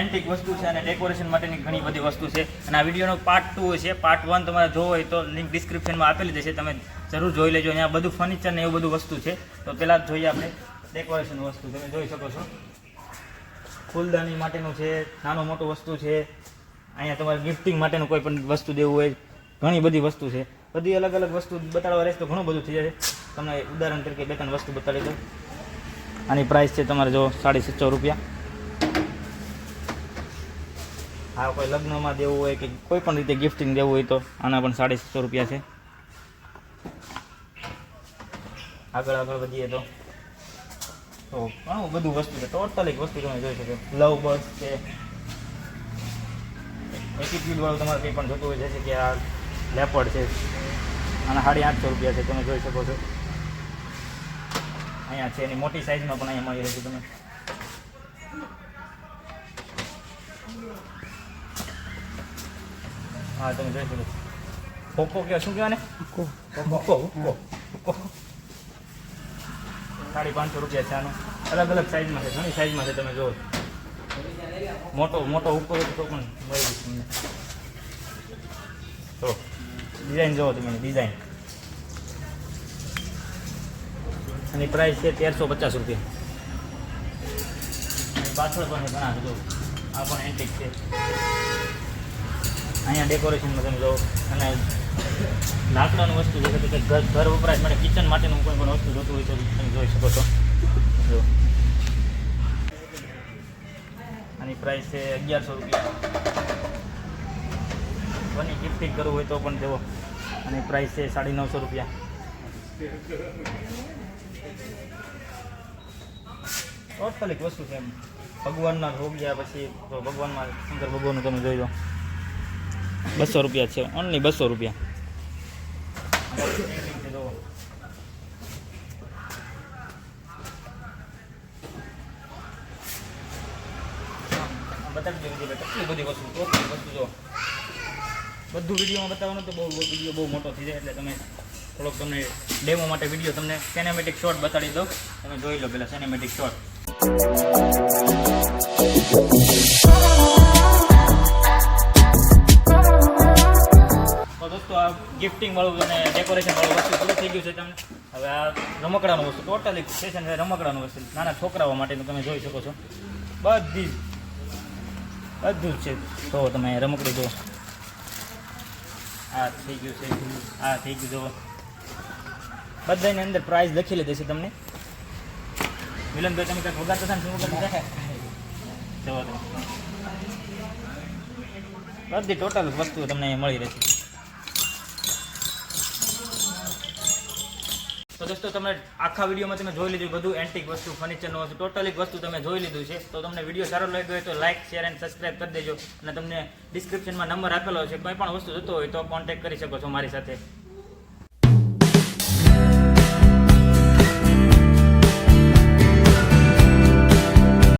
Antique વસ્તુ છે અને ડેકોરેશન માટેની ઘણી બધી વસ્તુ છે. અને આ વિડીયોનો પાર્ટ 2 છે. પાર્ટ 1 તમારે જોવો હોય તો લિંક ડિસ્ક્રિપ્શનમાં આપેલી છે, તમે જરૂર જોઈ લેજો. અહીંયા બધું ફર્નિચર ને એવું બધું વસ્તુ છે. તો પહેલાં જોઈએ આપણે ડેકોરેશન વસ્તુ. તમે જોઈ શકો છો ફૂલદાની માટેનું છે, નાનું મોટું વસ્તુ છે. અહીંયા તમારે ગિફ્ટિંગ માટેનું કોઈ પણ વસ્તુ દેવું હોય, ઘણી બધી વસ્તુ છે. બધી અલગ અલગ વસ્તુ બતાડવા રહેશે તો ઘણું બધું થઈ જાય. તમને ઉદાહરણ તરીકે 2-3 વસ્તુ બતાડી દઉં. આની પ્રાઇસ છે તમારે જો 750 રૂપિયા. આ કોઈ લગ્નમાં દેવું હોય કે કોઈ પણ રીતે ગિફ્ટિંગ દેવું હોય તો આના પણ 750 રૂપિયા છે. આગળ વધીએ તો ઘણું બધું વસ્તુ છે. ટોટલ એક વસ્તુ તમે જોઈ શકો. લવ બર્ડ છે, એટીટ્યુડ વાળું તમારે કંઈ પણ જોતું હોય, જશે કે આ લેપર્ડ છે, આના 850 રૂપિયા છે. તમે જોઈ શકો છો. અહીંયા છે એની મોટી સાઇઝમાં પણ અહીંયા મળી રહેશે તમે. હા તમે જોઈ શકો. હુક્કો કે શું કહેવાય ને? હુક્કો 550 રૂપિયા છે. આનું અલગ અલગ સાઇઝમાં છે, ઘણી સાઇઝમાં છે. તમે જુઓ મોટો હુક્કો તો પણ મળી જશે તમને. તો ડિઝાઇન જુઓ તમે, ડિઝાઇન એની પ્રાઇસ છે 1350 રૂપિયા. પાછળ પણ ઘણા જો આ પણ એન્ટિક છે. અહીંયા ડેકોરેશનમાં તમે જો અને લાકડાનું વસ્તુ છે કે ઘર વપરાશ માટે કિચન માટેનું કોઈ પણ વસ્તુ જોતું હોય તો તમે જોઈ શકો છો. જો આની પ્રાઇસ છે 1100 રૂપિયા. કોની ગિફ્ટિંગ કરવું હોય તો પણ જુઓ આની પ્રાઇસ છે 950 રૂપિયા. ટોટલ એક વસ્તુ છે. ભગવાનના ભોગ ગયા પછી તો ભગવાનમાં શંકર ભગવાનનું તમે જોઈ લો 200 રૂપિયા છે. ઓનલી 200 રૂપિયા. બતાવી દો કેટલી બધી વસ્તુ, ટોટલ વસ્તુ જો બધું વિડીયોમાં બતાવવાનું તો વિડીયો બહુ મોટો થઈ જાય, એટલે તમે થોડોક તમને ડેમો માટે વિડીયો તમને સિનેમેટિક શોટ બતાડી દો. તમે જોઈ લો પહેલાં સિનેમેટિક શોટ. તો દોસ્તો આ ગિફ્ટિંગ વાળું અને ડેકોરેશન વાળું વસ્તુ પૂરું થઈ ગયું છે. તમને હવે આ રમકડાનું વસ્તુ, ટોટલી સેશન છે રમકડાનું વસ્તુ, નાના છોકરાઓ માટેનું તમે જોઈ શકો છો. બધું જ છે. તો તમે રમકડું જુઓ, આ થઈ ગયું છે, આ થઈ ગયું જુઓ. બધાની અંદર પ્રાઇસ લખેલી દેશે તમને. મિલનભાઈ તમે કંઈક વગાડતા હતા ને, શું વગાડતા હતા? જુઓ તમે બધી ટોટલ વસ્તુઓ તમને અહીંયા મળી રહેશે. તો દોસ્તો તમે આખા વિડીયોમાં તમે જોઈ લીધું બધું એન્ટિક વસ્તુ, ફર્નિચરનું વસ્તુ, ટોટલ એક વસ્તુ તમે જોઈ લીધું છે. તો તમને વિડીયો સારો લાગ્યો હોય તો લાઇક, શેર એન્ડ સબસ્ક્રાઈબ કરી દેજો. અને તમને ડિસ્ક્રિપ્શનમાં નંબર આપેલો છે, કોઈ પણ વસ્તુ જોતો હોય તો કોન્ટેક્ટ કરી શકો છો મારી સાથે.